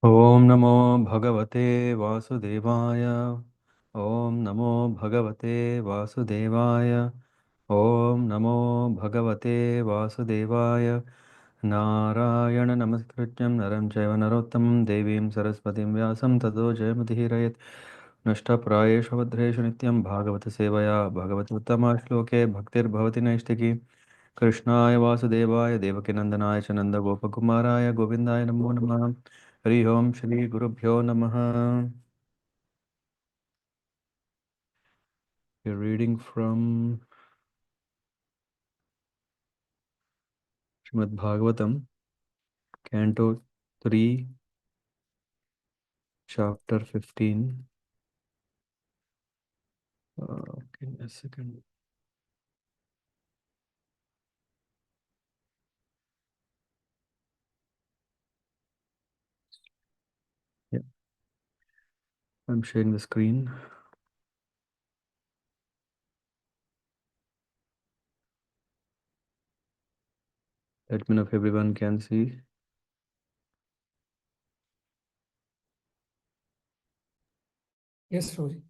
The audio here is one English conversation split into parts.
ॐ नमो भगवते वासुदेवाय। ॐ नमो भगवते वासुदेवाय। ॐ नमो भगवते वासुदेवाय। नारायण नमस्कृत्यं नरं चैव नरोत्तमं देवीं सरस्वतीं व्यासं ततो जयमुदीरयेत्। नष्टप्रायेषु भद्रेषु नित्यं भागवतसेवया भगवतोत्तमा श्लोके भक्तिर्भवति नैष्टिकी। कृष्णाय वासुदेवाय देवकीनन्दनाय च नन्दगोपकुमाराय गोविन्दाय नमो नमः। हरि ओम श्री गुरुभ्यो नमः। We're reading from Srimad Bhagavatam, Canto 3, Chapter 15. Give me a second. Yeah, I'm sharing the screen. Let me know if everyone can see. Yes, Rohit.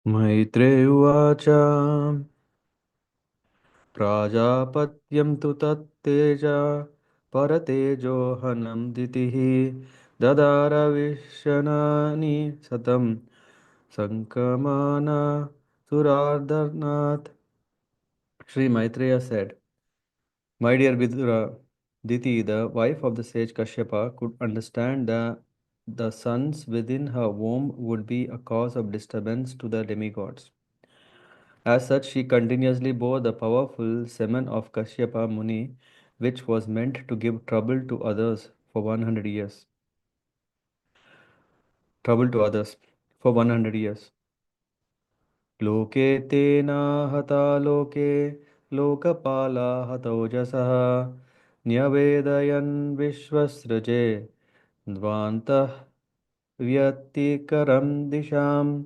Maitre uvacha प्राजापत्यं तु तत्तेजा परतेजो हनं दितिः ददारविशनानि सतं संकमाना सुरार्दनाथ. Sri Maitreya said, "My dear Vidura, Diti, the wife of the sage Kashyapa, could understand that the sons within her womb would be a cause of disturbance to the demigods. As such, she continuously bore the powerful semen of Kashyapa Muni, which was meant to give trouble to others for 100 years. Trouble to others for 100 years. लोके तेना हता लोके लोकपाला हतौजसः न्यवेदयन् विश्वसृजे ध्वान्तः व्यतिकरं दिशाम्.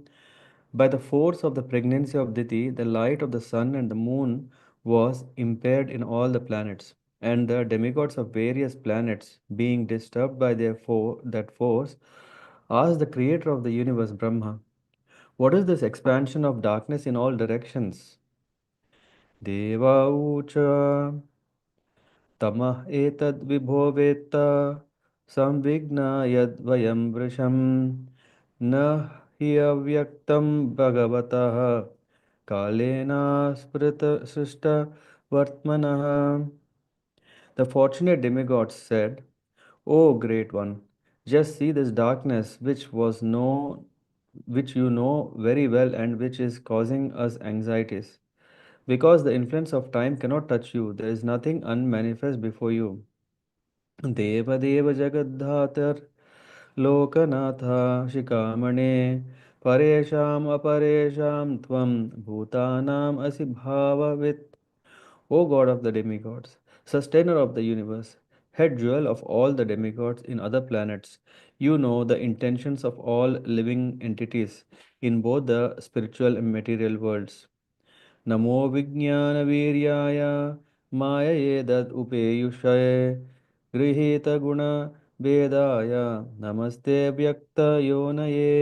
By the force of the pregnancy of Diti, the light of the sun and the moon was impaired in all the planets, and the demigods of various planets, being disturbed by that force, asked the creator of the universe, Brahma, "What is this expansion of darkness in all directions?" Deva ucha tamah etad vibho vetta samvigna yadvayam vrisham na hi avyaktam bhagavatah kalena sprita srishta vartmanah. The fortunate demigods said, "O great one, just see this darkness which you know very well and which is causing us anxieties. Because the influence of time cannot touch you, there is nothing unmanifest before you. Deva Jagadhatar Lokanatha Shikamane Paresham Aparesham Tvam Bhutanam Asibhavavit." O God of the demigods, sustainer of the universe, head jewel of all the demigods in other planets, you know the intentions of all living entities in both the spiritual and material worlds. नमो विज्ञानवीर्याय मायये ददुपेयुषये गृहीतगुणभेदाय नमस्ते व्यक्तयोनये.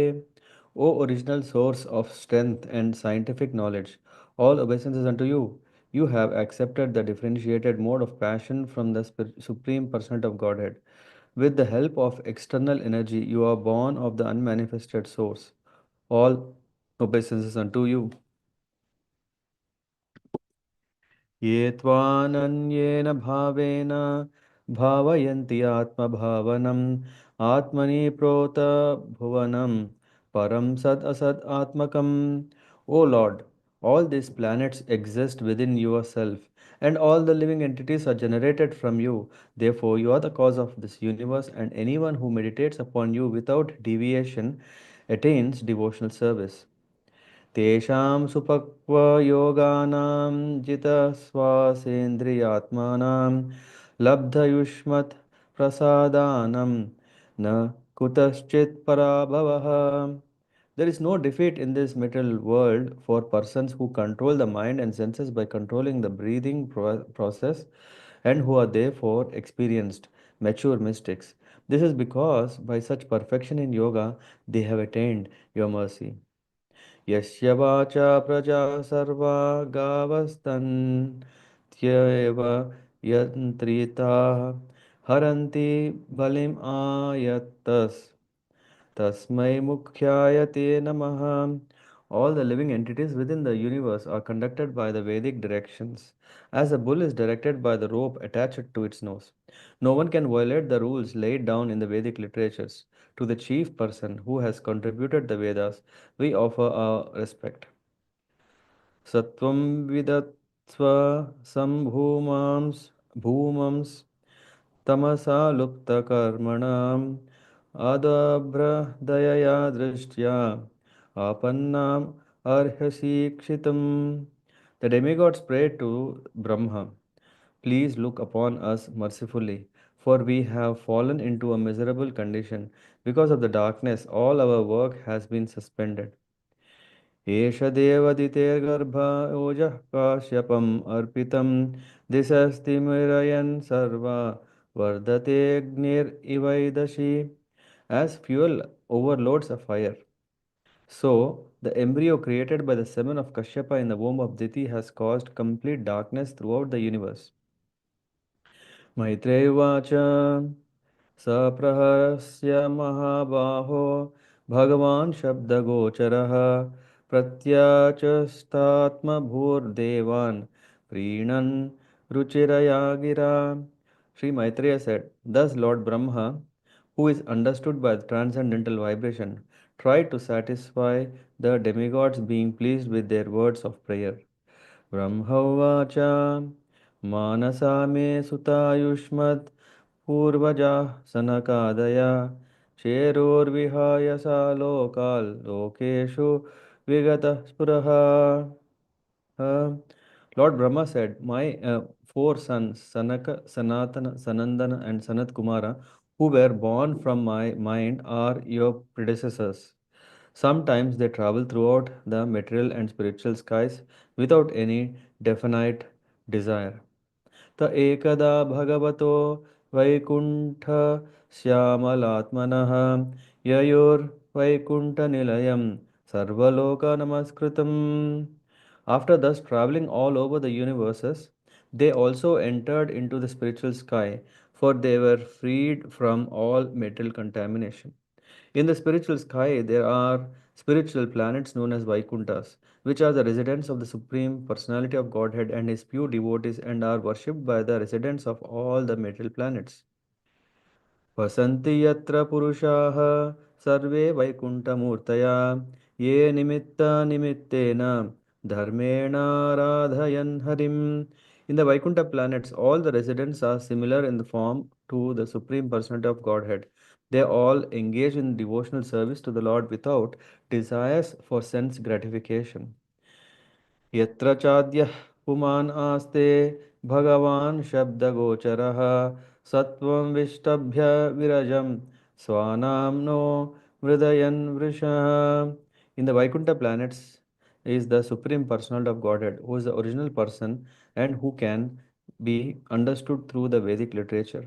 O original source of strength and scientific knowledge, all obeisances unto you. You have accepted the differentiated mode of passion from the Supreme Personality of Godhead. With the help of external energy, you are born of the unmanifested source. All obeisances unto you. ये त्वानन्येन भावेन भावयन्ति आत्मभावनम् आत्मनि प्रोत भुवनं परं सत् असत् आत्मकम्. O Lord, all these planets exist within yourself, and all the living entities are generated from you. Therefore, you are the cause of this universe, and anyone who meditates upon you without deviation attains devotional service. तेषां सुपक्वयोगानां जितश्वासेन्द्रियात्मानां लब्धयुष्मत् प्रसादानं न कुतश्चित् पराभवः. There is no defeat in this material world for persons who control the mind and senses by controlling the breathing process and who are therefore experienced, mature mystics. This is because by such perfection in yoga they have attained your mercy. यस्य वाचा प्रजा सर्वा गावस्तन्त्येव यन्त्रिताः हरन्ति बलिम् आयत्तस् तस्मै मुख्याय ते नमः. All the living entities within the universe are conducted by the Vedic directions, as a bull is directed by the rope attached to its nose. No one can violate the rules laid down in the Vedic literatures. To the chief person who has contributed the Vedas, we offer our respect. Satvam vidatsva sambhumams bhumams तमसा लुप्तकर्मणाम् आदभ्रदयया दृष्ट्या आपन्नाम् अर्हसीक्षितम्. The demigods prayed to Brahma, please look upon us mercifully, for we have fallen into a miserable condition. Because of the darkness, all our work has been suspended. एष देवदितेर्गर्भ ओजः काश्यपम् अर्पितं दिशस्तिमिरयन् सर्वा वर्धतेऽग्निरिवैदशी. As fuel overloads a fire, so the embryo created by the semen of Kashyapa in the womb of Diti has caused complete darkness throughout the universe. Maitreya Vacha सप्रहस्य महाबाहो भगवान् शब्दगोचरः प्रत्याचस्तात्मभूर्देवान् प्रीणन् रुचिरया गिरा. Sri Maitreya said, thus Lord Brahma, who is understood by the transcendental vibration, tried to satisfy the demigods being pleased with their words of prayer. ब्रह्मोवाच मानसा मे सुतायुष्मत् पूर्वजाः सनकादया चेरोर्विहाय सा लोकाल् लोकेषु विगतः स्पृहः. Lord Brahma said, my four sons, Sanaka, Sanatana, Sanandana, and Sanat Kumara, who were born from my mind, are your predecessors. Sometimes they travel throughout the material and spiritual skies without any definite desire. त एकदा भगवतो Vaikuntha श्यामलात्मनः ययोर्वैकुण्ठनिलयं सर्वलोकनमस्कृतम्. After thus traveling all over the universes, they also entered into the spiritual sky, for they were freed from all material contamination. In the spiritual sky, there are spiritual planets known as Vaikunthas, which are the residents of the Supreme Personality of Godhead and His pure devotees and are worshipped by the residents of all the material planets. वसन्ति यत्र पुरुषाः सर्वे वैकुण्ठमूर्तया ये निमित्तेन धर्मेणाराधयन् हरिम्. In the Vaikuntha planets, all the residents are similar in the form to the Supreme Personality of Godhead. They all engage in devotional service to the Lord without desires for sense gratification. यत्र चाद्यः पुमान् आस्ते भगवान् शब्दगोचरः सत्वं विष्टभ्य विरजं स्वानाम्नो हृदयन् वृषः. In the Vaikuntha planets is the Supreme Personality of Godhead, who is the original person and who can be understood through the Vedic literature.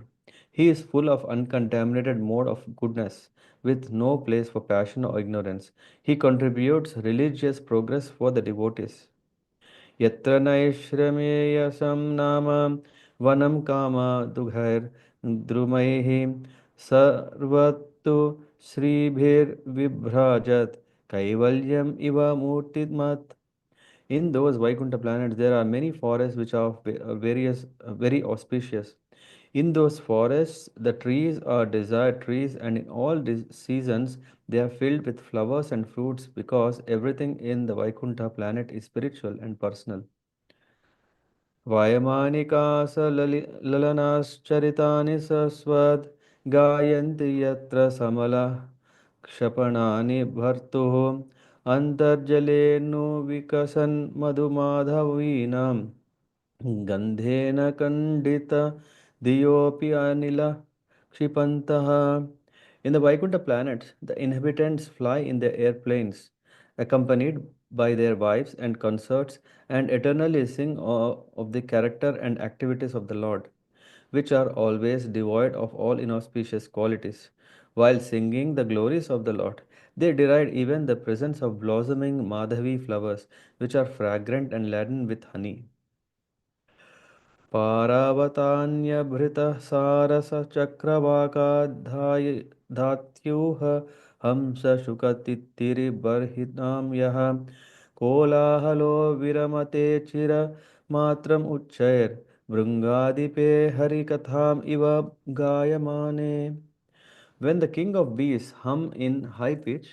He is full of uncontaminated mode of goodness, with no place for passion or ignorance. He contributes religious progress for the devotees. यत्र नैश्रमेयसं नाम वनं कामदुघैर्द्रुमैः सर्वत्तु श्रीभिर्विभ्राजत् कैवल्यम् इव मूर्तिमत्. In those Vaikuntha planets, there are many forests which are very auspicious. In those forests, the trees are desired trees, and in all seasons, they are filled with flowers and fruits because everything in the Vaikuntha planet is spiritual and personal. वायमानिकासललनाश्चरितानि सस्वद् गायन्ति यत्र समलः क्षपणानि भर्तुः अन्तर्जलेनु विकसन् मधुमाधवीनां गन्धेन खण्डित दियोऽपि अनिलः क्षिपन्तः. In the Vaikuntha planets, the inhabitants fly in their airplanes, accompanied by their wives and consorts, and eternally sing of the character and activities of the Lord. which are always devoid of all inauspicious qualities. While singing the glories of the Lord, they deride even the presence of blossoming Madhavi flowers, which are fragrant and laden with honey. पारावतान्यभृतः सारसचक्रवाकाधाय धात्युः हंसशुकतिथिरिबर्हितां यः कोलाहलो विरमते चिरमात्रम् उच्चैर्भृङ्गादिपे हरिकथाम् इव गायमाने. When the king of beasts hum in high pitch,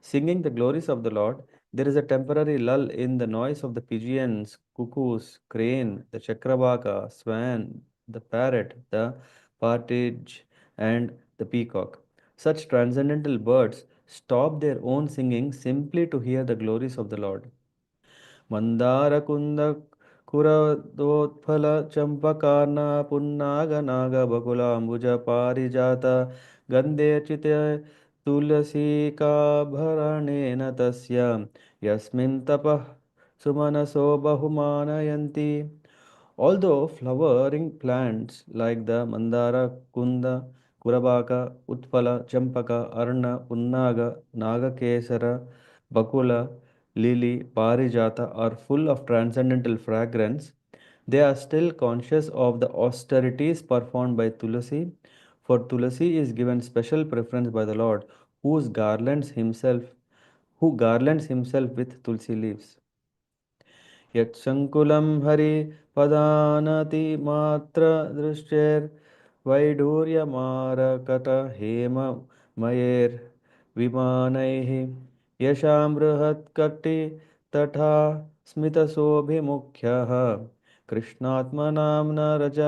singing the glories of the Lord, there is a temporary lull in the noise of the pigeons, cuckoos, crane, the chakravaka, swan, the parrot, the partridge, and the peacock. Such transcendental birds stop their own singing simply to hear the glories of the Lord. ಮಂದಾರಕುಂದ ಕುರದೋತ್ಫಲ ಚಂಪಕಾರ್ಣ ಪುನ್ನಾಗ ನಾಗ ಬಕುಲಾಂಬುಜ ಪಾರಿಜಾತ ಗಂಧೆ ಚಿತೆ ತುಳಸೀಕಾಭರಣೇನ ತಸ್ಯ ಯಸ್ಮಿನ್ ತಪಃ ಸುಮನಸೋ ಬಹುಮಾನಯಂತಿ. Although flowering plants like the Mandara, Kunda, Kurabaka, Utpala, Champaka, Arna, Punnaga, Nagakesara, Bakula, Lily, Parijata are full of transcendental fragrance, they are still conscious of the austerities performed by Tulasi, for Tulasi is given special preference by the Lord, who garlands himself with Tulsi leaves. यत्सङ्कुलं हरिपदानतिमात्रदृष्टेर्वैडूर्यमारकटहेममयैर्विमानैः यशां बृहत्कटितटा स्मितशोभिमुख्यः कृष्णात्मनां न रज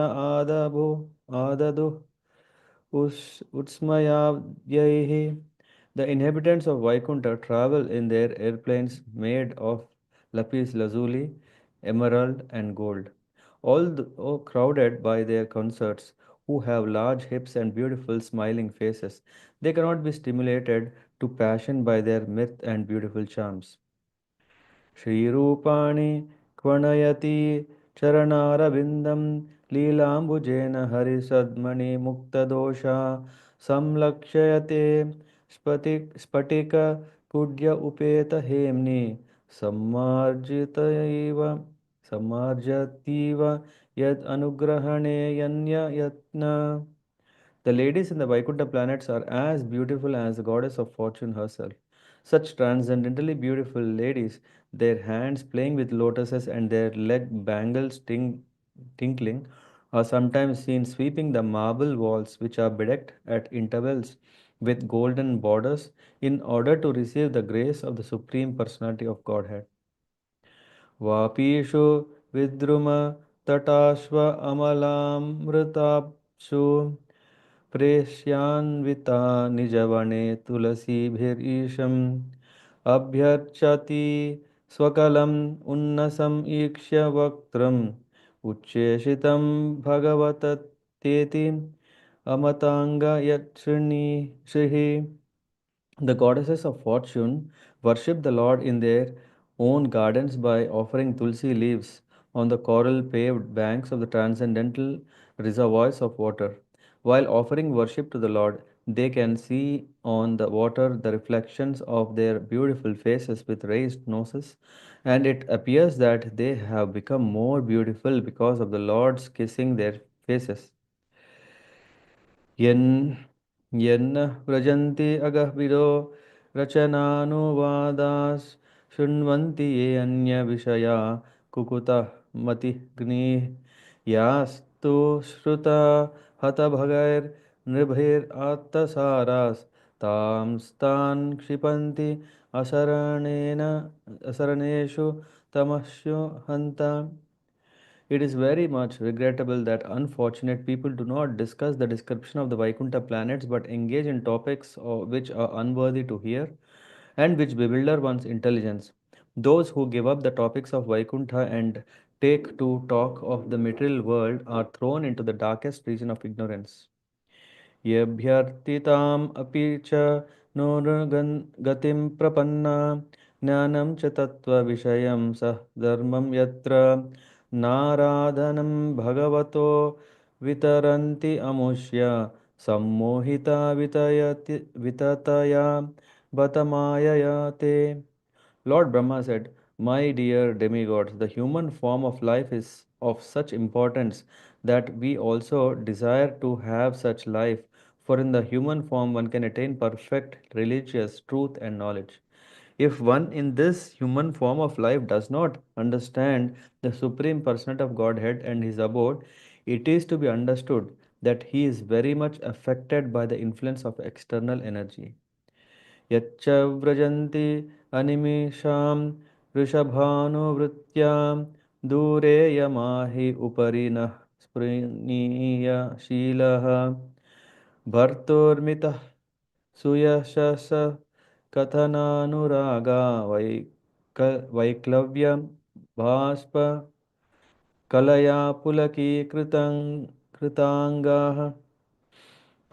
आददुः Utsmayavyahi. The inhabitants of Vaikunta travel in their airplanes made of lapis lazuli, emerald, and gold. Although crowded by their consorts, who have large hips and beautiful smiling faces, they cannot be stimulated to passion by their mirth and beautiful charms. श्रीरूपाणि क्वणयति चरणारविन्दं लीलाम्बुजेन हरिसद्मणिमुक्तदोषा संलक्ष्यते स्फटिककुड्य उपेतहेम्नि सम्मार्जितैव सम्मार्जतीव यद् अनुग्रहणे यन्ययत्न. The ladies in the Vaikuntha planets are as beautiful as the goddess of fortune herself. Such transcendently beautiful ladies, their hands playing with lotuses and their leg bangles tinkling, are sometimes seen sweeping the marble walls which are bedecked at intervals with golden borders in order to receive the grace of the Supreme Personality of Godhead. वापीषु विद्रुमतटाश्व अमलामृताप्सु प्रेष्यान्विता निजवने तुलसीभिरीशम् अभ्यर्चति स्वकलम् उन्नसम् ईक्ष्य वक्त्रम् उच्छेषितं भगवततेति अमताङ्गयच्छृणि श्रीः. The goddesses of fortune worship the Lord in their own gardens by offering tulsi leaves on the coral paved banks of the transcendental reservoirs of water. While offering worship to the Lord, they can see on the water the reflections of their beautiful faces with raised noses, and it appears that they have become more beautiful because of the Lord's kissing their faces. यन् यन्न व्रजन्ति अगःविदो रचनानुवादास् शृण्वन्ति ये अन्यविषया कुकुतः मतिग्निः यास्तु श्रुता हतभगैर्नृभिरात्तसारास् तां क्षिपन्ति असरणेन असरणेषु तमस्यो हन्ता. It is very much regrettable that unfortunate people do not discuss the description of the Vaikuntha planets but engage in topics which are unworthy to hear and which bewilder one's intelligence. Those who give up the topics of Vaikuntha and take to talk of the material world are thrown into the darkest region of ignorance. येऽभ्यर्थिताम् अपि च गतिं प्रपन्ना ज्ञानं च तत्त्वविषयं सः धर्मं यत्र नाराधनं भगवतो vitaranti amushya sammohita vitataya batamayayate. Lord Brahma said, "My dear demigods, the human form of life is of such importance that we also desire to have such life, for in the human form one can attain perfect religious truth and knowledge. If one in this human form of life does not understand the Supreme Personality of Godhead and his abode, it is to be understood that he is very much affected by the influence of external energy. यच्च व्रजन्ति अनिमिषां वृषभानुवृत्त्यां दूरे यमाहि उपरि नः स्पृणीय शीलः भर्तुर्मितः सुयशस कथनानुरागा वैक्लव्यं भास्प कलया पुलकीकृतं कृताङ्गाः.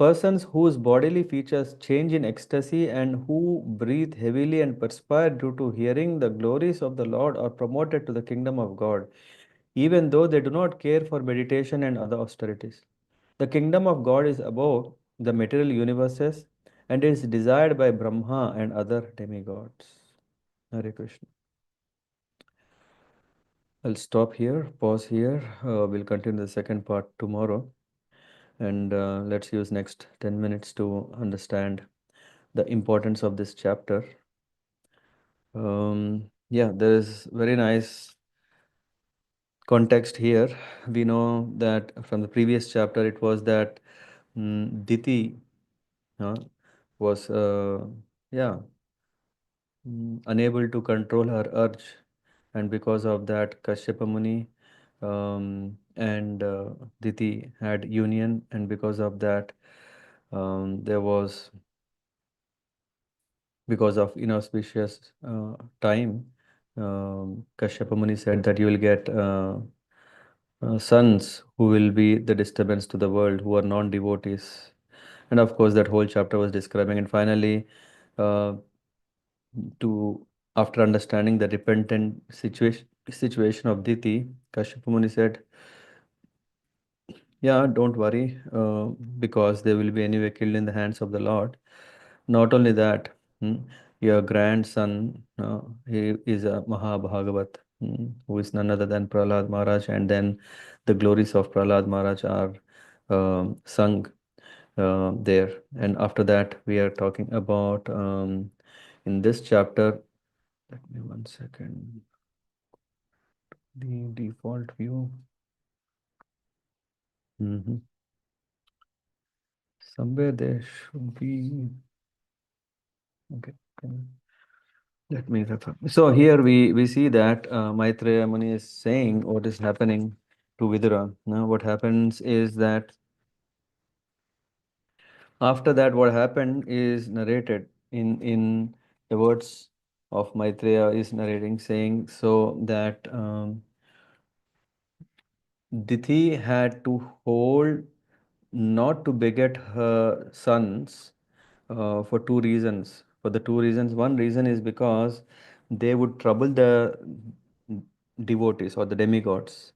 Persons whose bodily features change in ecstasy and who breathe heavily and perspire due to hearing the glories of the Lord are promoted to the kingdom of God, even though they do not care for meditation and other austerities. The kingdom of God is above the material universes and is desired by Brahma and other demigods. Hare Krishna. I'll stop here, pause here. We'll continue the second part tomorrow. And let's use next 10 minutes to understand the importance of this chapter. Yeah, there is very nice context here. We know that from the previous chapter, it was that Diti uh, was, yeah, unable to control her urge, and because of that, Kashyapa Muni and Diti had union, and because of that, there was because of inauspicious time, Kashyapa Muni said that you will get sons who will be the disturbance to the world, who are non-devotees. And of course, that whole chapter was describing. And finally, uh, to after understanding the repentant situation of Diti, Kashyapa Muni said, "Yeah, don't worry, because they will be anyway killed in the hands of the Lord." Not only that, hmm, your grandson, he is a Mahabhagavat, who is none other than Prahlad Maharaj, and then the glories of Prahlad Maharaj are sung there. And after that, we are talking about in this chapter. Let me 1 second. The default view. Mhm. Somewhere there should be. Okay. Let me refer. So here we see that Maitreya Muni is saying what is happening to Vidura. Now, what happens is that after that, what happened is narrated in the words of Maitreya is narrating, saying so that Dithi had to hold not to beget her sons for two reasons. For the two reasons, one reason is because they would trouble the devotees or the demigods.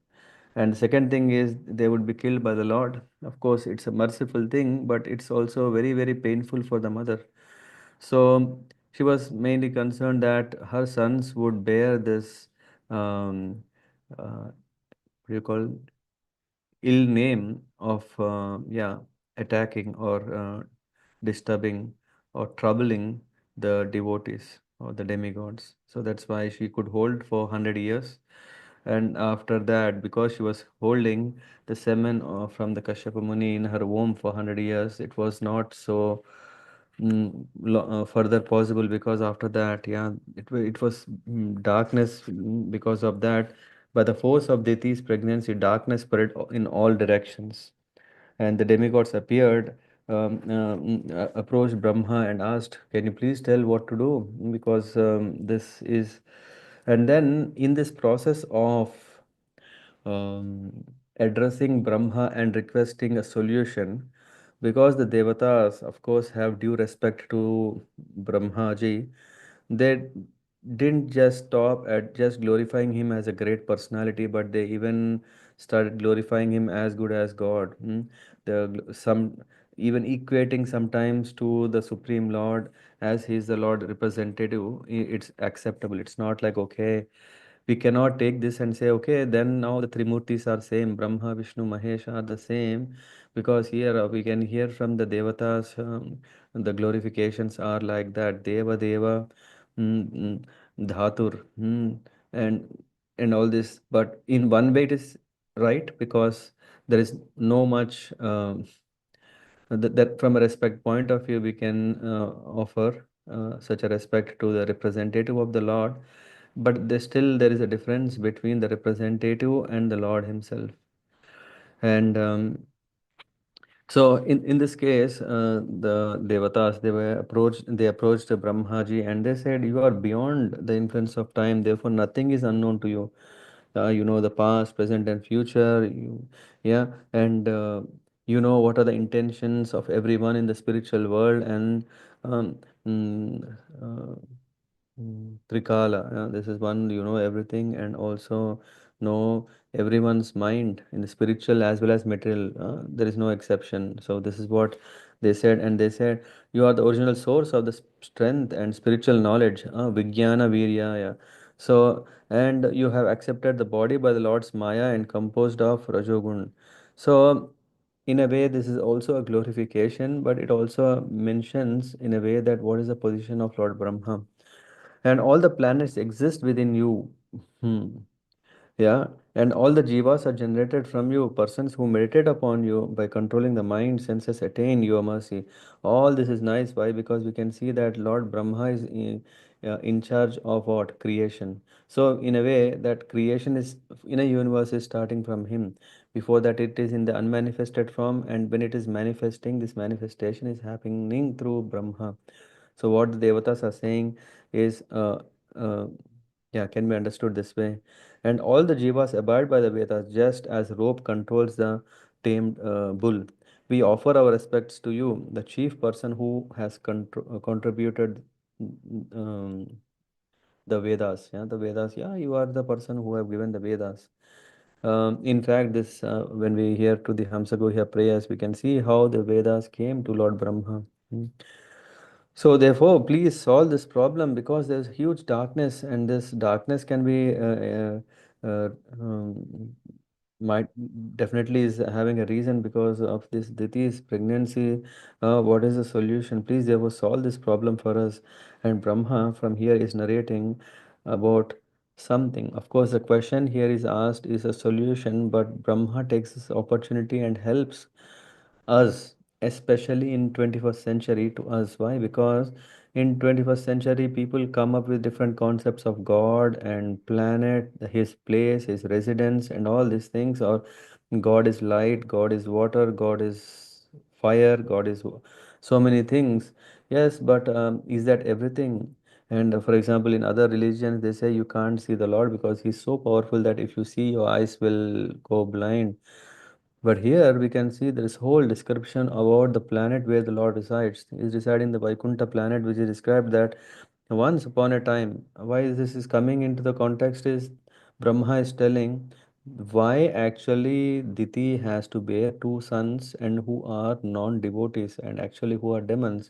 And the second thing is they would be killed by the Lord. Of course, it's a merciful thing, but it's also very, very painful for the mother. So she was mainly concerned that her sons would bear this, what do you call, ill name of, yeah, attacking or disturbing or troubling the devotees or the demigods. So that's why she could hold for 100 years. And after that, because she was holding the semen from the Kashyapa Muni in her womb for 100 years, it was not so further possible, because after that, yeah, it was darkness. Because of that, by the force of Diti's pregnancy, darkness spread in all directions, and the demigods appeared, approached Brahma and asked, "Can you please tell what to do? Because this is..." And then, in this process of addressing Brahma and requesting a solution, because the Devatas, of course, have due respect to Brahma ji, they didn't just stop at just glorifying him as a great personality, but they even started glorifying him as good as God. Some even equating sometimes to the Supreme Lord as he is the Lord representative. It's acceptable. It's not like, okay, we cannot take this and say, okay, then now the Trimurtis are same, Brahma, Vishnu, Mahesh are the same, because here we can hear from the Devatas, the glorifications are like that, Deva Deva, mm, mm, Dhatur, and all this. But in one way, it is right because there is no much. That from a respect point of view, we can offer such a respect to the representative of the Lord, but there is a difference between the representative and the Lord Himself. And so in this case, the Devatas, they approached Brahmaji and they said, "You are beyond the influence of time, therefore nothing is unknown to you. You know the past, present, and future. Yeah, and you know what are the intentions of everyone in the spiritual world, and um, mm, uh, Trikala. This is one, you know everything, and also know everyone's mind in the spiritual as well as material. There is no exception. So this is what they said, and they said, you are the original source of the strength and spiritual knowledge. Vijnana Virya. Yeah. So, and you have accepted the body by the Lord's Maya and composed of Rajogun. So, in a way, this is also a glorification, but it also mentions in a way that what is the position of Lord Brahma, and all the planets exist within you. Hmm. Yeah, and all the jivas are generated from you. Persons who meditate upon you by controlling the mind, senses attain your mercy. All this is nice. Why? Because we can see that Lord Brahma is in charge of what? Creation. So, in a way, that creation is in a universe is starting from Him. Before that, it is in the unmanifested form, and when it is manifesting, this manifestation is happening through Brahma. So what the devatas are saying is, uh, yeah, can be understood this way. And all the jivas abide by the Vedas, just as rope controls the tamed bull. We offer our respects to you, the chief person who has contributed um, the Vedas. Yeah, the Vedas. Yeah, you are the person who have given the Vedas. In fact, this when we hear to the Hamsagohya prayers, we can see how the Vedas came to Lord Brahma. Hmm. So therefore, please solve this problem because there's huge darkness, and this darkness can be uh, um, might definitely is having a reason because of this Diti's pregnancy. What is the solution? Please, therefore, solve this problem for us. And Brahma from here is narrating about something. Of course, the question here is asked is a solution, but Brahma takes this opportunity and helps us, especially in 21st century, to us. Why? Because in 21st century people come up with different concepts of God and planet, his place, his residence, and all these things. Or God is light, God is water, God is fire, God is so many things. Yes, but is that everything? And for example, in other religions they say you can't see the Lord because he's so powerful that if you see, your eyes will go blind. But here we can see there is whole description about the planet where the Lord resides. He is residing in the Vaikuntha planet, which is described that once upon a time. Why this is coming into the context is Brahma is telling why actually Diti has to bear two sons and who are non-devotees and actually who are demons.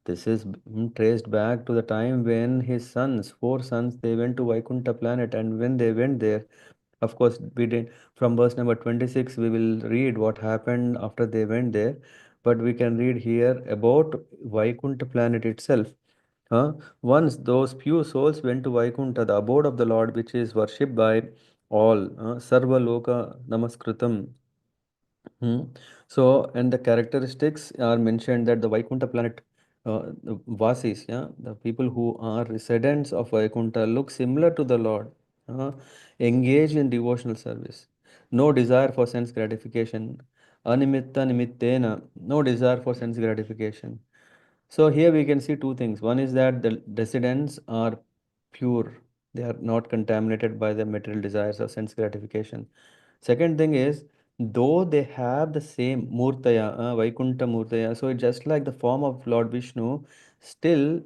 This is traced back to the time when his sons, four sons, they went to Vaikuntha planet, and when they went there, of course, we did from verse number 26, we will read what happened after they went there, but we can read here about Vaikuntha planet itself. Once those few souls went to Vaikuntha, the abode of the Lord, which is worshipped by all, Sarva Loka Namaskritam. Hmm. So, and the characteristics are mentioned that the Vaikuntha planet, the Vasis, yeah, the people who are residents of Vaikuntha look similar to the Lord, engage in devotional service, no desire for sense gratification, animitta nimittena, no desire for sense gratification. So here we can see two things. One is that the residents are pure; they are not contaminated by the material desires or sense gratification. Second thing is, though they have the same Murtaya, Vaikuntha Murtaya, so it's just like the form of Lord Vishnu, still,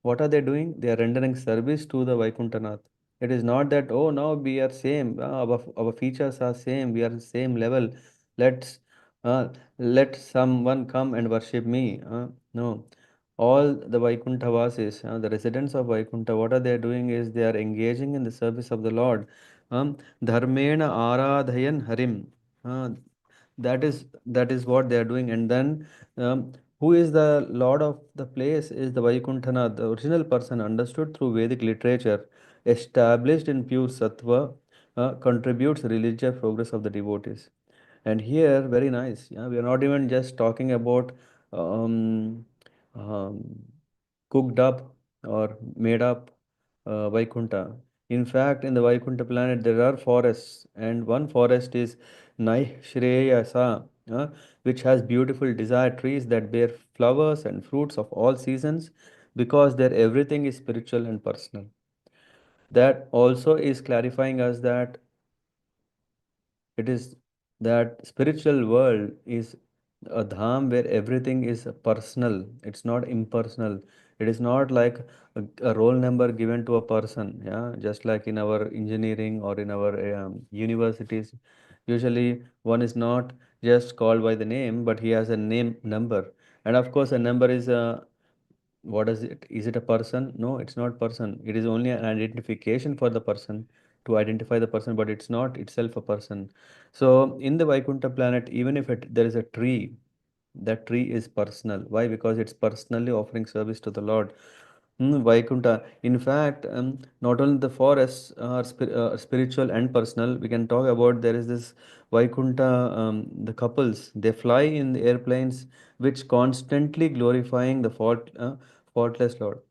what are they doing? They are rendering service to the Vaikuntanath. It is not that, oh, now we are same, our features are same, we are same level. Let's let someone come and worship me. No. All the Vaikuntha Vasis, the residents of Vaikuntha, what are they doing is they are engaging in the service of the Lord. Dharmena Aradhayan Harim. Uh, that is what they are doing. And then who is the Lord of the place is the Vaikunthana, the original person understood through Vedic literature, established in pure sattva, contributes religious progress of the devotees. And here, very nice. Yeah, we are not even just talking about um, um, cooked up or made up Vaikunta. In fact, in the Vaikunta planet, there are forests, and one forest is Naishreyasa, which has beautiful desire trees that bear flowers and fruits of all seasons because there everything is spiritual and personal. That also is clarifying us that it is that spiritual world is a dham where everything is personal. It's not impersonal. It is not like a roll number given to a person. Yeah, just like in our engineering or in our universities, usually one is not just called by the name, but he has a name number. And of course, a number is a what is it? Is it a person? No, it's not person. It is only an identification for the person to identify the person, but it's not itself a person. So in the Vaikuntha planet, even if there is a tree, that tree is personal. Why? Because it's personally offering service to the Lord. Vaikuntha. In fact, not only the forests are spiritual and personal. We can talk about there is this Vaikuntha. The couples they fly in the airplanes, which constantly glorifying the faultless Lord.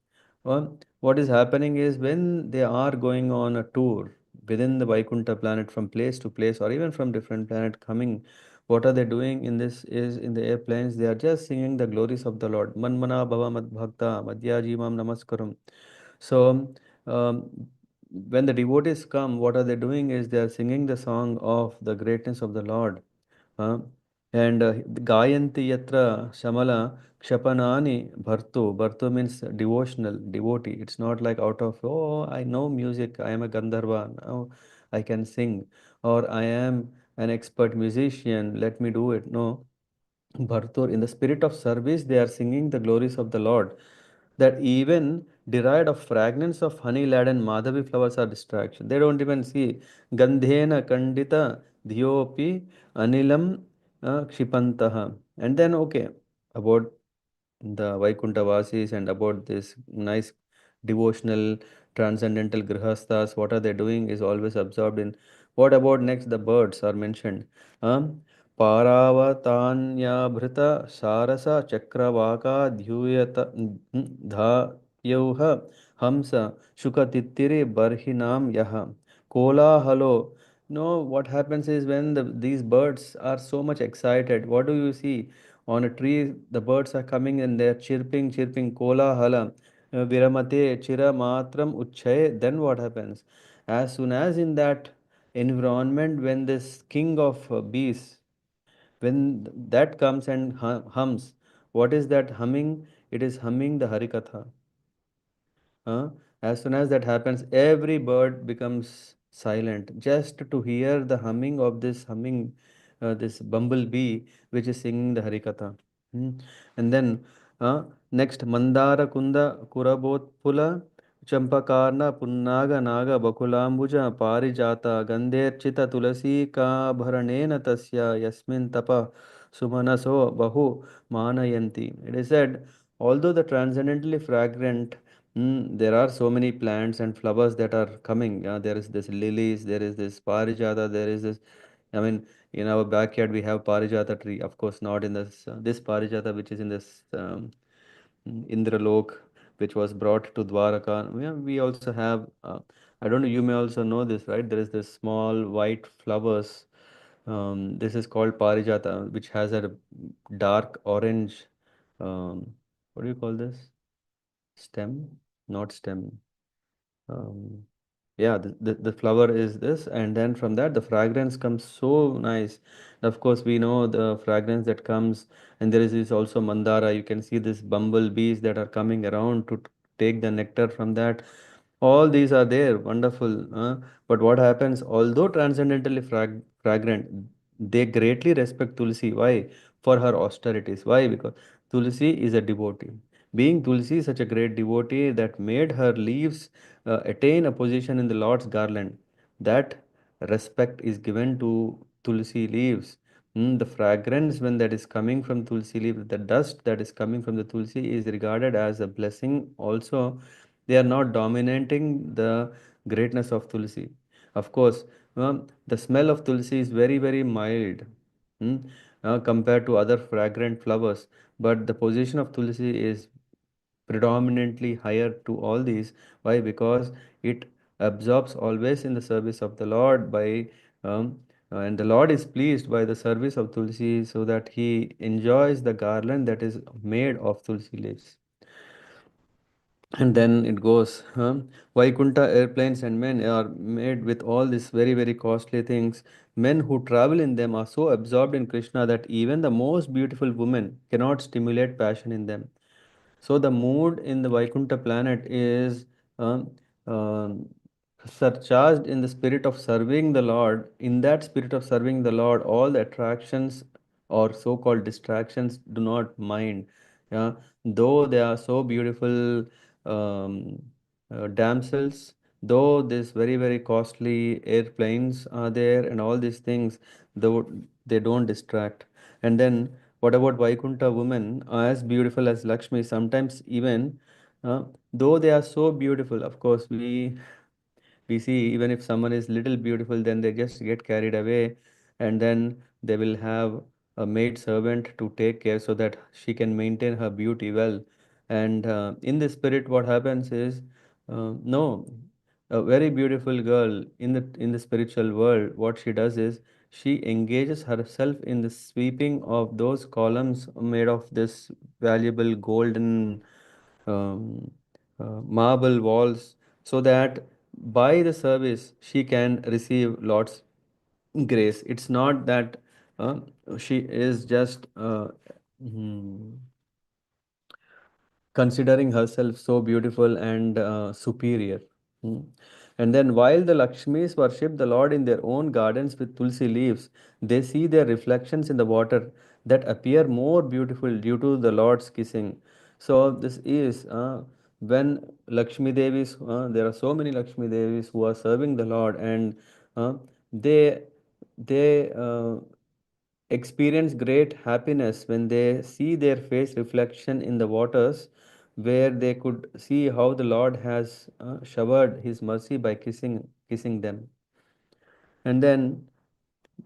What is happening is when they are going on a tour within the Vaikuntha planet from place to place or even from different planet coming, what are they doing in this is in the airplanes, they are just singing the glories of the Lord. Manmana Bhava Mad Bhakta Madhya Jimam Namaskaram. So um, when the devotees come, what are they doing is they are singing the song of the greatness of the Lord. uh, and Gayanti Yatra Shamala Kshapanani Bhartu. Bhartu means devotional, devotee. It's not like out of, oh, I know music, I am a Gandharva, now I can sing, or I am an expert musician, let me do it. No. Bhartur, in the spirit of service, they are singing the glories of the Lord. That even derived of fragrance of honey-laden Madhavi flowers are distraction. They don't even see Gandhena Kandita Dhyopi Anilam Kshipantaha. And then, okay, about the Vaikuntha Vasis and about this nice devotional transcendental grihasthas, what are they doing is always absorbed in. What about next? The birds are mentioned. Um, Paravatanya Sarasa Chakravaka Dhyuyata Dhayauha Hamsa Shukatittiri Barhinam Yaha Kola Halo. No, what happens is when these birds are so much excited, what do you see? On a tree, the birds are coming and they're chirping, chirping, kola hala, viramate, chira matram uchay. Then what happens? As soon as in that environment, when this king of bees, when that comes and hums, what is that humming? It is humming the Harikatha. Huh? As soon as that happens, every bird becomes silent just to hear the humming of this bumblebee which is singing the Harikatha. Hmm. And then next, Mandara Kunda Kurabotpula Champakarna Punnaga Naga Bakulambuja Parijata Gandherchita Tulasi Ka Bharanena Tasya Yasmin Tapa Sumanaso Bahu Manayanti. It is said, although the transcendently fragrant. There are so many plants and flowers that are coming. There is this lilies, there is this parijata, there is this. I mean, in our backyard we have parijata tree. Of course, not in this parijata which is in this Indralok, which was brought to Dwaraka. We also have. I don't know. You may also know this, right? There is this small white flowers. This is called parijata, which has a dark orange. What do you call this? Stem? Not stem. Um, yeah, the flower is this, and then from that the fragrance comes so nice. And of course, we know the fragrance that comes, and there is this also mandara. You can see this bumblebees that are coming around to take the nectar from that. All these are there, wonderful. But what happens, although transcendentally fragrant, they greatly respect Tulsi. Why? For her austerities. Why? Because Tulsi is a devotee. Being Tulsi is such a great devotee that made her leaves attain a position in the Lord's garland. That respect is given to Tulsi leaves. The fragrance when that is coming from Tulsi leaves, the dust that is coming from the Tulsi is regarded as a blessing also. They are not dominating the greatness of Tulsi. Of course, the smell of Tulsi is very, very mild, hmm, compared to other fragrant flowers, but the position of Tulsi is predominantly higher to all these. Why? Because it absorbs always in the service of the Lord and the Lord is pleased by the service of Tulsi so that he enjoys the garland that is made of Tulsi leaves. And then it goes, Vaikunta airplanes and men are made with all these very, very costly things. Men who travel in them are so absorbed in Krishna that even the most beautiful woman cannot stimulate passion in them. So the mood in the Vaikunta planet is um, um, surcharged in the spirit of serving the Lord. In that spirit of serving the Lord, all the attractions or so-called distractions do not mind. Yeah, though they are so beautiful um, damsels, though these very very costly airplanes are there and all these things, though they don't distract. And then what about Vaikunta women, as beautiful as Lakshmi? Sometimes even, uh, though they are so beautiful, of course, we see even if someone is little beautiful, then they just get carried away, and then they will have a maid servant to take care so that she can maintain her beauty well. And in the spirit, what happens is, no, a very beautiful girl in the spiritual world, what she does is she engages herself in the sweeping of those columns made of this valuable golden um, marble walls, so that by the service she can receive Lord's grace. It's not that uh, she is just considering herself so beautiful and superior. Hmm. And then, while the Lakshmis worship the Lord in their own gardens with tulsi leaves, they see their reflections in the water that appear more beautiful due to the Lord's kissing. So, this is when Lakshmi Devis, there are so many Lakshmi Devis who are serving the Lord, and uh, they they experience great happiness when they see their face reflection in the waters, where they could see how the Lord has showered his mercy by kissing them. And then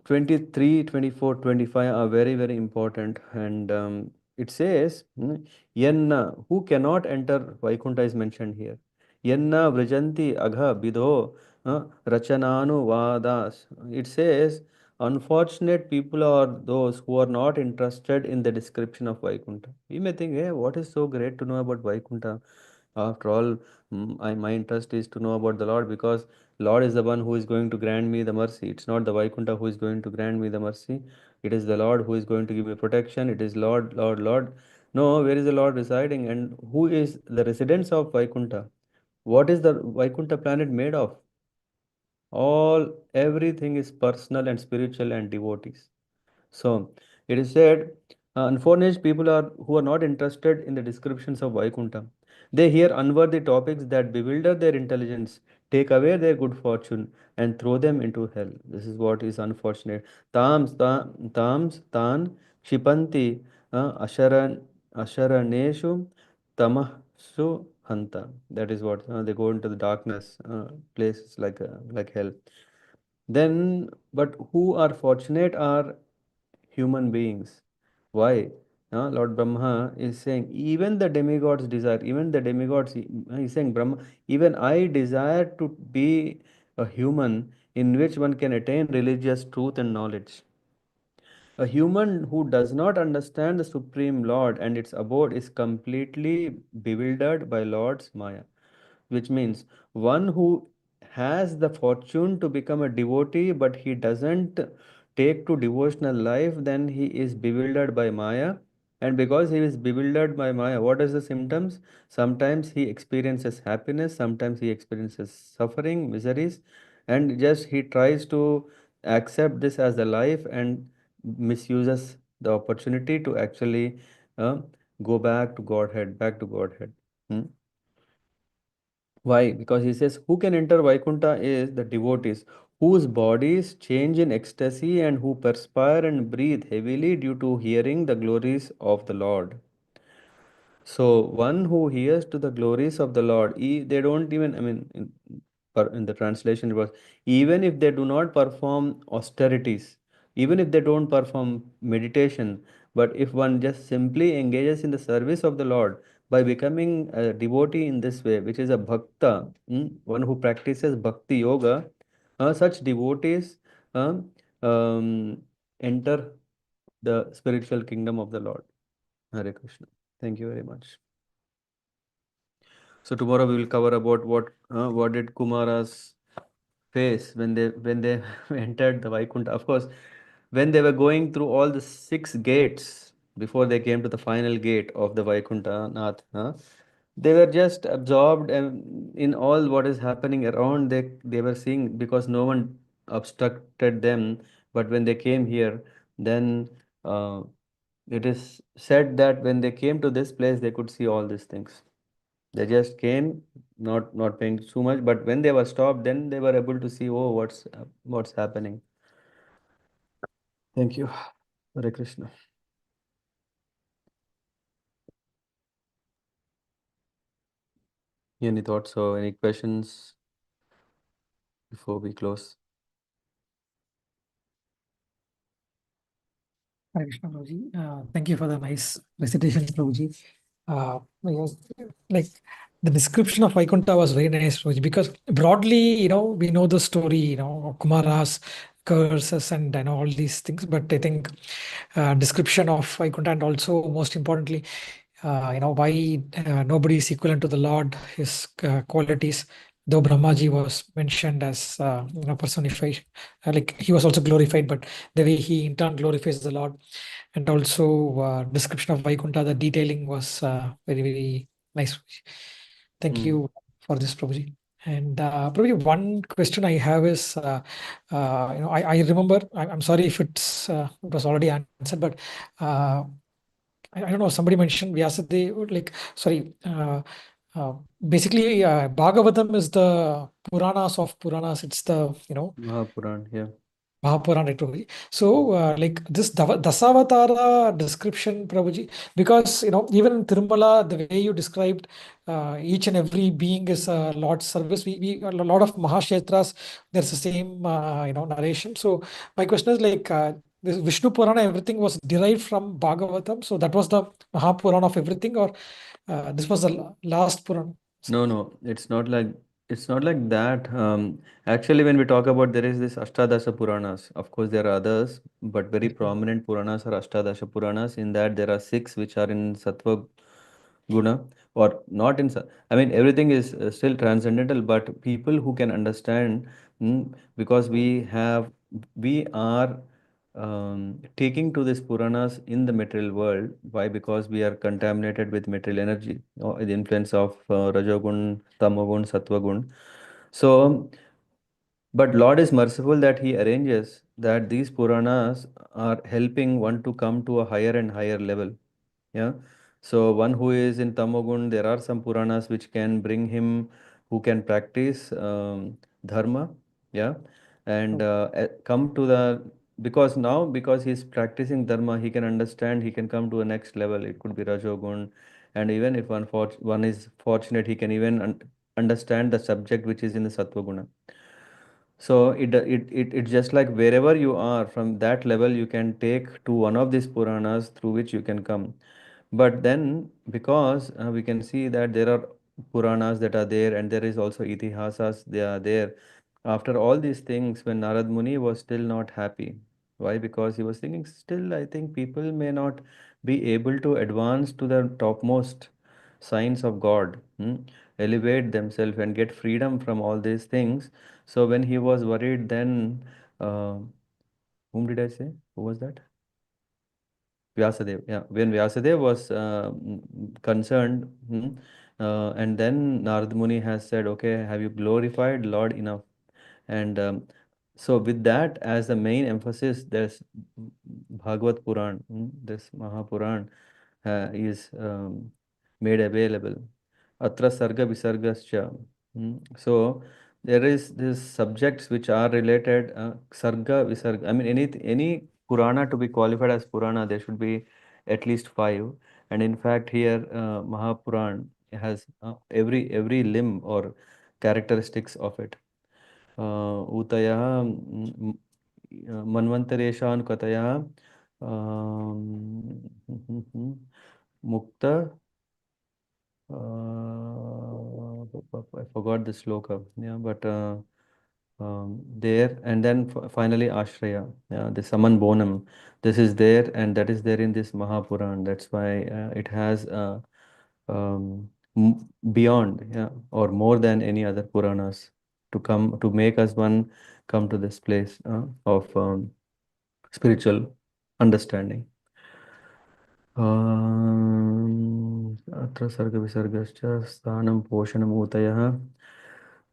23, 24, 25 are very, very important. And it says, Yenna, who cannot enter Vaikuntha is mentioned here. Yenna Vrijanti Agha Bidho Rachananu Vadas. It says, unfortunate people are those who are not interested in the description of Vaikuntha. We may think, hey, what is so great to know about Vaikuntha? After all, my interest is to know about the Lord, because Lord is the one who is going to grant me the mercy. It's not the Vaikuntha who is going to grant me the mercy. It is the Lord who is going to give me protection. It is Lord, Lord, Lord. No, where is the Lord residing, and who is the residents of Vaikuntha? What is the Vaikuntha planet made of? Everything is personal and spiritual and devotees. So it is said, unfortunate people are who are not interested in the descriptions of Vaikuntha. They hear unworthy topics that bewilder their intelligence, take away their good fortune, and throw them into hell. This is what is unfortunate. Tams tan kshipanti asharaneshu tamahsu hanta. That is what they go into the darkness, places like hell. Then, but who are fortunate are human beings. Why? Lord Brahma is saying, even the demigods desire, even the demigods, he's saying, Brahma, even I desire to be a human in which one can attain religious truth and knowledge. A human who does not understand the Supreme Lord and its abode is completely bewildered by Lord's Maya, which means one who has the fortune to become a devotee but he doesn't take to devotional life, then he is bewildered by Maya. And because he is bewildered by Maya, what is the symptoms? Sometimes he experiences happiness, sometimes he experiences suffering, miseries, and just he tries to accept this as the life and misuses the opportunity to actually uh, go back to Godhead, back to Godhead. Hmm? Why? Because he says, who can enter Vaikuntha is the devotees whose bodies change in ecstasy and who perspire and breathe heavily due to hearing the glories of the Lord. So one who hears to the glories of the Lord, they don't even, I mean, in the translation it was, even if they do not perform austerities, even if they don't perform meditation, but if one just simply engages in the service of the Lord by becoming a devotee in this way, which is a bhakta, one who practices bhakti yoga, such devotees um, um, enter the spiritual kingdom of the Lord. Hare Krishna. Thank you very much. So tomorrow we will cover about what did Kumaras face when they entered the Vaikuntha. Of course, when they were going through all the six gates before they came to the final gate of the Vaikuntha Nath, they were just absorbed in all what is happening around. They were seeing because no one obstructed them. But when they came here, then uh, it is said that when they came to this place, they could see all these things. They just came, not paying too much, but when they were stopped, then they were able to see, oh, what's happening. Thank you. Hare Krishna. Any thoughts or any questions before we close? Hare Krishna, Prabhuji. Thank you for the nice recitation, Prabhuji. Yes, like the description of Vaikuntha was very nice, Prabhuji, because broadly, we know the story, of Kumara's curses and all these things, but I think description of Vaikuntha and also most importantly, why nobody is equivalent to the Lord, his qualities. Though Brahmaji was mentioned as personified, like he was also glorified, but the way he in turn glorifies the Lord, and also description of Vaikuntha, the detailing was very very nice. Thank Mm. you for this, Prabhuji. And probably one question I have is, I remember. I'm sorry if it was already answered, but uh, I don't know. Somebody mentioned Vyasadeva, like sorry. Uh, Basically, Bhagavatam is the Puranas of Puranas. It's the Mahapuran, yeah. Mahapuran, right, Prabhuji. So, like this Dasavatara description, Prabhuji, because even in Tirumala, the way you described each and every being is a Lord's service. We a lot of Mahashetras, there's the same narration. So, my question is like this Vishnu Purana, everything was derived from Bhagavatam. So that was the Mahapurana of everything, or this was the last Purana. No, no, it's not like that. Actually, when we talk about there is this Ashtadasha Puranas. Of course, there are others, but very Yes, Prabhuji. prominent Puranas are Ashtadasha Puranas. In that, there are six which are in Sattva Guna or not in. I mean, everything is still transcendental, but people who can understand, because we are taking to these Puranas in the material world. Why? Because we are contaminated with material energy, the influence of Rajogun, Tamogun, Sattvagun. So, but Lord is merciful that He arranges that these Puranas are helping one to come to a higher and higher level. Yeah. So one who is in Tamogun, there are some Puranas which can bring him, who can practice dharma. Yeah. And come to the, because now, because he's practicing dharma, he can understand, he can come to a next level. It could be Rajogun. And even if one is fortunate, he can even understand the subject which is in the Sattva Guna. So it's just like wherever you are from that level, you can take to one of these Puranas through which you can come. But then, because we can see that there are Puranas that are there, and there is also Itihasas, they are there. After all these things, when Narad Muni was still not happy. Why? Because he was thinking, still, I think people may not be able to advance to the topmost signs of God, elevate themselves and get freedom from all these things. So when he was worried, then whom did I say? Who was that? Vyasadeva. Yeah, when Vyasadeva was concerned, and then Narad Muni has said, "Okay, have you glorified Lord enough?" And so, with that as the main emphasis, there's Bhagavad Puran, this Mahapuran is made available. Atra Sarga Visargascha. So there is these subjects which are related, Sarga Visarga. I mean, any Purana to be qualified as Purana, there should be at least five. And in fact, here Mahapuran has every limb or characteristics of it. ऊतयः मन्वन्तरेषानुकतयः मुक्त I forgot the sloka, yeah, but there and then finally Ashraya, yeah, the Saman Bonam. This is there and that is there in this Mahapuran. That's why it has beyond, yeah, or more than any other Puranas to come to make us one come to this place of spiritual understanding. अत्र सर्गविसर्गश्च स्थानं पोषणम् ऊतयः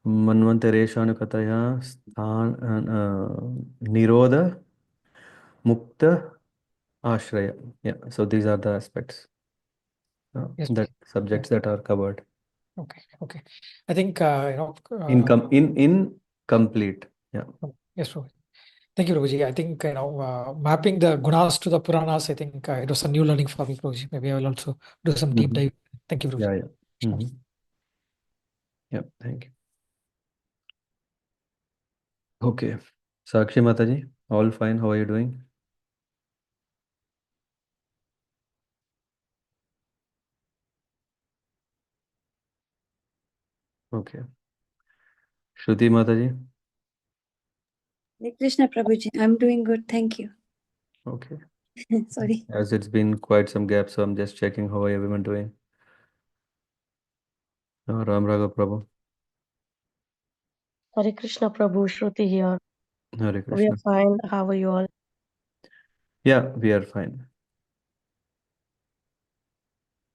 मन्वन्तरेषानुकतयः स्थान निरोध मुक्त आश्रय. Yeah, so these are the aspects Yes, that yeah. subjects that are covered Okay, okay. I think in complete. Yeah. yes, Prabhuji. Thank you, Prabhuji. I think mapping the gunas to the Puranas. I think it was a new learning for me, Prabhuji. Maybe I will also do some deep dive. Thank you, Prabhuji. Yeah, yeah. Yeah, thank you. Okay. Sakshi Mataji, all fine. How are you doing? Okay. Shruti Mataji. Hare Krishna Prabhuji, I'm doing good, thank you. Okay. Sorry. As it's been quite some gap, so I'm just checking how everyone doing. Ram Raghav Prabhu. Hare Krishna Prabhu, Shruti here. Hare We are Krishna. fine. How are you all? Yeah, we are fine.